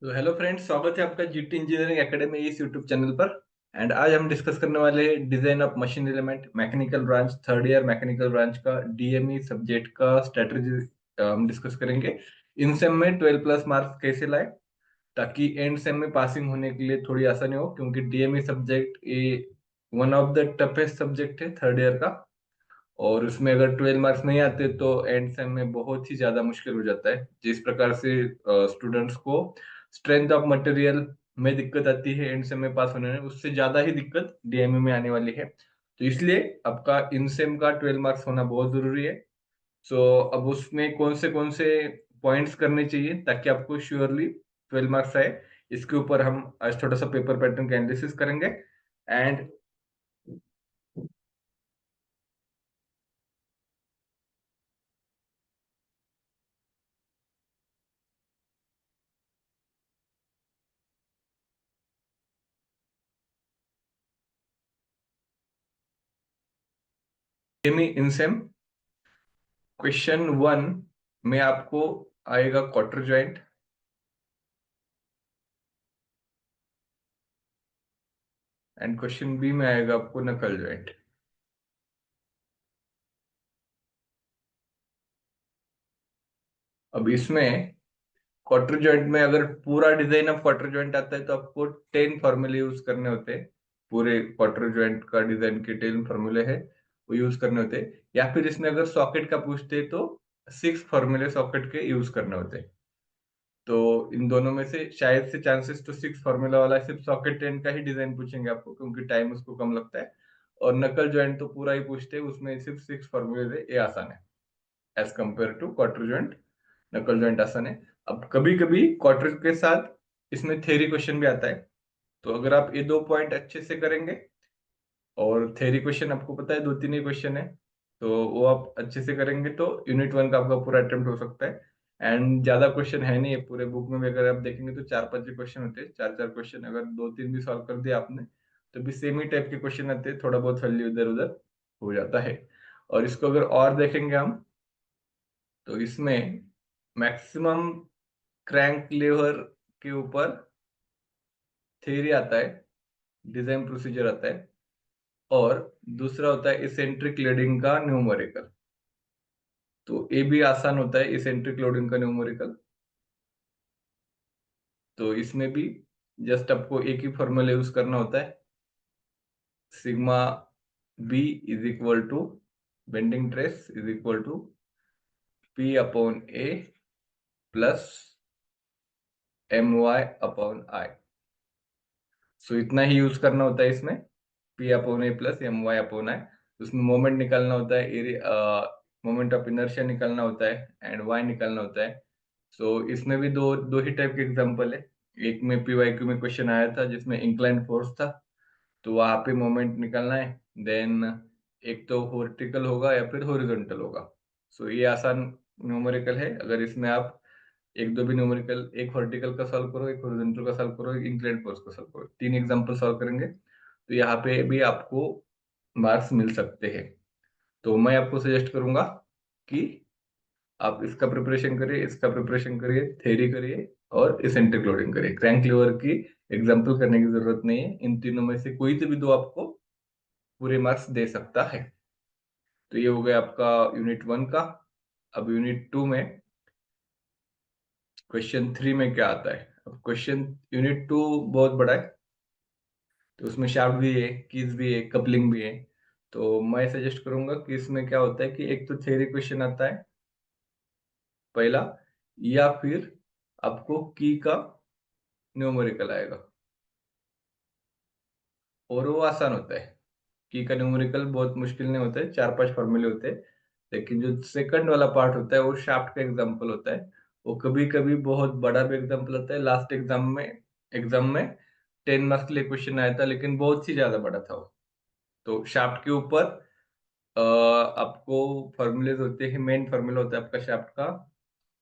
तो hello friends, स्वागत है आपका जीटी इंजीनियरिंग एकेडमी इस यूट्यूब चैनल पर। एंड आज हम डिस्कस करने वाले हैं design of machine element mechanical branch, third year mechanical branch का डीएमई सब्जेक्ट का स्ट्रेटजी हम डिस्कस करेंगे। इन सेम में 12 प्लस मार्क्स कैसे लाए ताकि एंड सेम में पासिंग होने के लिए थोड़ी आसानी हो, क्योंकि डीएमई सब्जेक्ट ये one of the toughest subject है थर्ड ईयर का। और उसमें अगर 12 मार्क्स नहीं आते तो एंड सेम में बहुत ही ज्यादा मुश्किल हो जाता है। जिस प्रकार से स्टूडेंट्स को स्ट्रेंथ ऑफ मटेरियल में दिक्कत आती है एंड सेम में पास होने में, उससे ज्यादा ही दिक्कत डीएमए में आने वाली है। तो इसलिए आपका इन सेम का 12 मार्क्स होना बहुत जरूरी है। सो अब उसमें कौन से पॉइंट्स करने चाहिए ताकि आपको श्योरली 12 मार्क्स आए, इसके ऊपर हम आज थोड़ा सा पेपर पैटर्न का एनालिसिस करेंगे। And DME in same question one में आपको आएगा quarter joint, and question B में आएगा आपको नकल जॉइंट। अब इसमें क्वार्टर जॉइंट में अगर पूरा डिजाइन ऑफ क्वार्टर जॉइंट आता है तो आपको 10 फॉर्मूले यूज करने होते हैं। पूरे क्वार्टर जॉइंट का डिजाइन के 10 फॉर्मूले है वो यूज करने होते हैं, या फिर इसमें अगर सॉकेट का पूछते हैं तो 6 फॉर्मूले सॉकेट के यूज करने होते हैं। तो इन दोनों में से शायद से चांसेस तो 6 फॉर्मूला वाला सिर्फ सॉकेट 10 का ही डिजाइन पूछेंगे आपको, क्योंकि टाइम उसको कम लगता है। और नकल जॉइंट तो पूरा ही पूछते हैं, उसमें सिर्फ 6 फॉर्मूले है, ये आसान है as compare to quarter joint. Knuckle joint आसान है। अब कभी कभी क्वार्टर के साथ इसमें थ्योरी क्वेश्चन भी आता है। तो अगर आप ये दो पॉइंट अच्छे से करेंगे, और थ्योरी क्वेश्चन आपको पता है दो तीन ही क्वेश्चन है, तो वो आप अच्छे से करेंगे तो यूनिट वन का आपका पूरा अटेम्प्ट हो सकता है। एंड ज्यादा क्वेश्चन है नहीं है पूरे बुक में भी, अगर आप देखेंगे तो चार पांच क्वेश्चन होते हैं, चार चार क्वेश्चन, अगर दो तीन भी सॉल्व कर दिया आपने तो भी सेम ही टाइप के क्वेश्चन आते हैं, थोड़ा बहुत वैल्यू इधर उधर हो जाता है। और इसको अगर और देखेंगे हम, तो इसमें मैक्सिमम क्रैंक लीवर के ऊपर थ्योरी आता है, डिजाइन प्रोसीजर आता है, और दूसरा होता है इसेंट्रिक लोडिंग का न्यूमेरिकल। तो ये भी आसान होता है इसेंट्रिक लोडिंग का न्यूमेरिकल। तो इसमें भी जस्ट आपको एक ही फॉर्मूला यूज करना होता है, sigma B is equal to bending stress is equal to P upon A plus M Y upon I. So इतना ही यूज करना होता है इसमें, P upon A plus M Y upon I. उसमें मोमेंट निकालना होता है, एरिया मोमेंट ऑफ इनर्शिया निकालना होता है, एंड वाई निकालना होता है। सो इसमें भी दो दो ही टाइप के एग्जांपल है। एक में पी वाई क्यू में क्वेश्चन आया था जिसमें इंक्लाइन फोर्स था, तो वहां पे मोमेंट निकालना है। देन एक तो वर्टिकल होगा या फिर हॉरिजॉन्टल होगा। सो ये आसान न्यूमेरिकल है। अगर इसमें आप एक दो भी न्यूमेरिकल, एक वर्टिकल का सॉल्व करो, एक हॉरिजॉन्टल का सॉल्व करो, एक इंक्लाइंड फोर्स का सॉल्व करो, तीन एग्जांपल सॉल्व करेंगे तो यहाँ पे भी आपको मार्क्स मिल सकते हैं। तो मैं आपको सजेस्ट करूंगा कि आप इसका प्रिपरेशन करिए, इसका प्रिपरेशन करिए, थ्योरी करिए, और इसेंट्रिक लोडिंग करिए। क्रैंक लीवर की एग्जाम्पल करने की जरूरत नहीं है, इन तीनों में से कोई से भी दो आपको पूरे मार्क्स दे सकता है। तो ये हो गया आपका यूनिट वन का। अब यूनिट टू में क्वेश्चन थ्री में क्या आता है। अब क्वेश्चन यूनिट टू बहुत बड़ा है, तो उसमें शाफ्ट भी है, कीज भी है, कपलिंग भी है। तो मैं सजेस्ट करूंगा कि इसमें क्या होता है कि एक तो थ्योरी क्वेश्चन आता है पहला, या फिर आपको की का न्यूमेरिकल आएगा, और वो आसान होता है। की का न्यूमेरिकल बहुत मुश्किल नहीं होता है, चार पांच फॉर्मूले होते हैं। लेकिन जो सेकंड वाला पार्ट होता है वो शाफ्ट का एग्जांपल होता है। वो कभी कभी बहुत बड़ा भी एग्जांपल होता है। लास्ट एग्जाम में 10 मार्क्स के लिए क्वेश्चन आया था, लेकिन बहुत ही ज्यादा बड़ा था वो। तो शाफ्ट के ऊपर आपको फॉर्मूलेज होते हैं, मेन फॉर्मूला होता है आपका शाफ्ट का,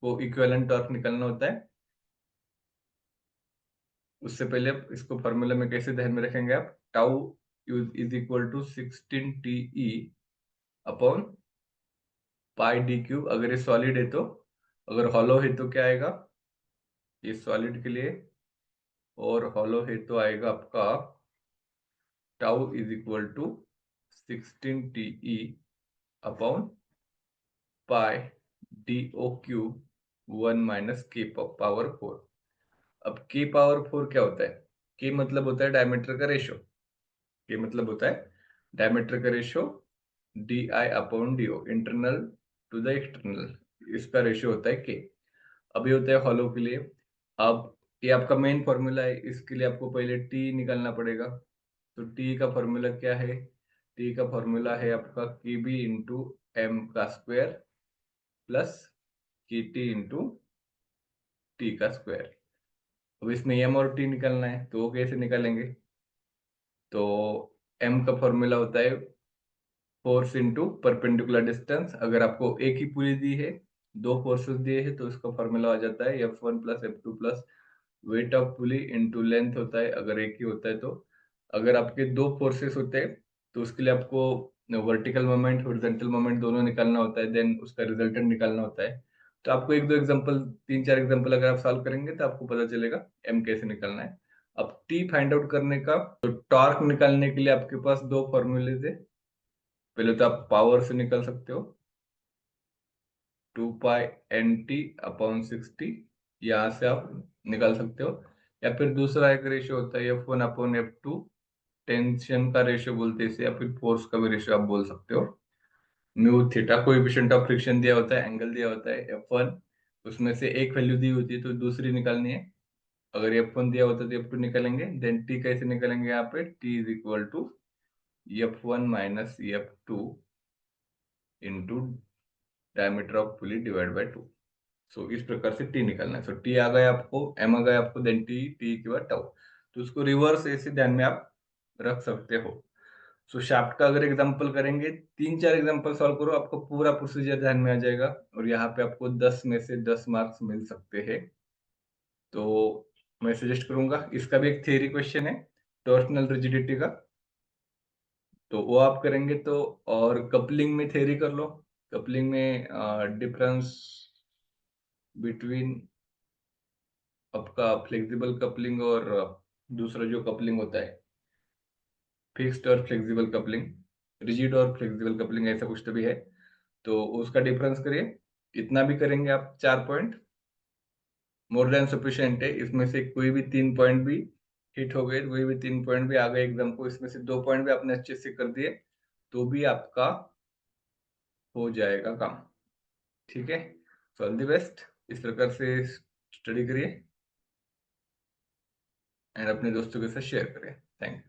वो इक्विवेलेंट टॉर्क निकालना होता है। उससे पहले आप इसको फॉर्मूला में कैसे ध्यान में रखेंगे, आप tau is equal to 16 TE upon pi D cube. अगर ये सॉलिड है तो, अगर हॉलो है तो क्या आएगा, ये सॉलिड के लिए, और हॉलो है तो आएगा आपका tau is equal to 16 TE upon pi DO cube 1 minus K power 4। अब के पावर 4 क्या होता है? के मतलब होता है डायमीटर का रेशो। के मतलब होता है डायमीटर का ratio DI upon DO, internal to the external, इसका रेशो होता है के। अब ये होता है हॉलो के लिए। अब ये आपका मेन फॉर्मूला है, इसके लिए आपको पहले टी निकालना पड़ेगा। तो टी का फॉर्मूला क्या है? टी का फॉर्मूला है आपका के बी इंटू एम का स्क्वायर प्लस के टी इंटू टी का स्क्वायर। अब इसमें एम और टी निकालना है, तो वो कैसे निकालेंगे? तो एम का फॉर्मूला होता है फोर्स इंटू परपेंडिकुलर डिस्टेंस। अगर आपको एक ही पुली दी है, दो फोर्सेस दिए हैं, तो इसका फॉर्मूला आ जाता है F1 plus F2 plus weight of pulley into length होता है, अगर एक ही होता है तो। अगर आपके दो फोर्सेस होते हैं तो उसके लिए आपको वर्टिकल मोमेंट, हॉरिजॉन्टल मोमेंट दोनों निकालना होता है, देन उसका रिजल्टेंट निकालना होता है। तो आपको एक दो एग्जांपल, तीन चार एग्जांपल अगर आप सॉल्व करेंगे तो आपको पता चलेगा एम कैसे निकालना है। अब टी फाइंड आउट करने का, तो टॉर्क निकालने के लिए आपके पास दो फॉर्मूले है। पहले तो आप पावर से निकल सकते हो, 2 पाई NT/60, यहाँ से आप निकाल सकते हो। या फिर दूसरा एक रेशियो होता है F1/F2, टेंशन का रेशियो बोलते हैं इसे, या फिर फोर्स का भी रेशियो आप बोल सकते हो। Mu theta coefficient of friction दिया होता है, एंगल दिया होता है F1, उसमें से एक वैल्यू दी होती है तो दूसरी निकालनी है। अगर F1 दिया होता है तो F2 निकालेंगे। देन टी कैसे निकालेंगे? यहाँ पे T is equal to F1 minus F2 into diameter of pulley divide by 2। So इस प्रकार से टी निकालना है। सो टी आ गया आपको, एम आ गया आपको, देन टी, टी के बाद टाउ। तो उसको रिवर्स ऐसे ध्यान में आप रख सकते हो। सो शाफ्ट का अगर एग्जांपल करेंगे, तीन चार एग्जांपल सॉल्व करो, आपको पूरा प्रोसीजर ध्यान में आ जाएगा, और यहाँ पे आपको 10 में से 10 मार्क्स मिल सकते हैं। तो मैं सजेस्ट करूंगा, इसका भी एक थियरी क्वेश्चन है टॉर्सनल रिजिडिटी का, तो वो आप करेंगे तो। और कपलिंग में थियरी कर लो। कपलिंग में डिफरेंस बिटवीन आपका फ्लेक्सिबल कपलिंग और दूसरा जो कपलिंग होता है, फिक्स्ड और फ्लेक्सिबल कपलिंग, रिजिड और फ्लेक्सिबल कपलिंग, ऐसा कुछ तो भी है। तो उसका डिफरेंस करिए, इतना भी करेंगे आप 4 पॉइंट, मोर देन सफिशिएंट है। इसमें से कोई भी 3 पॉइंट भी हिट हो गए, कोई भी 3 पॉइंट भी आ गए एग्जाम को, इसमें से 2 पॉइंट भी आपने अच्छे से कर दिए तो भी आपका हो जाएगा काम। ठीक है, सो ऑल द बेस्ट। इस प्रकार से स्टडी करिए एंड अपने दोस्तों के साथ शेयर करें। Thank you.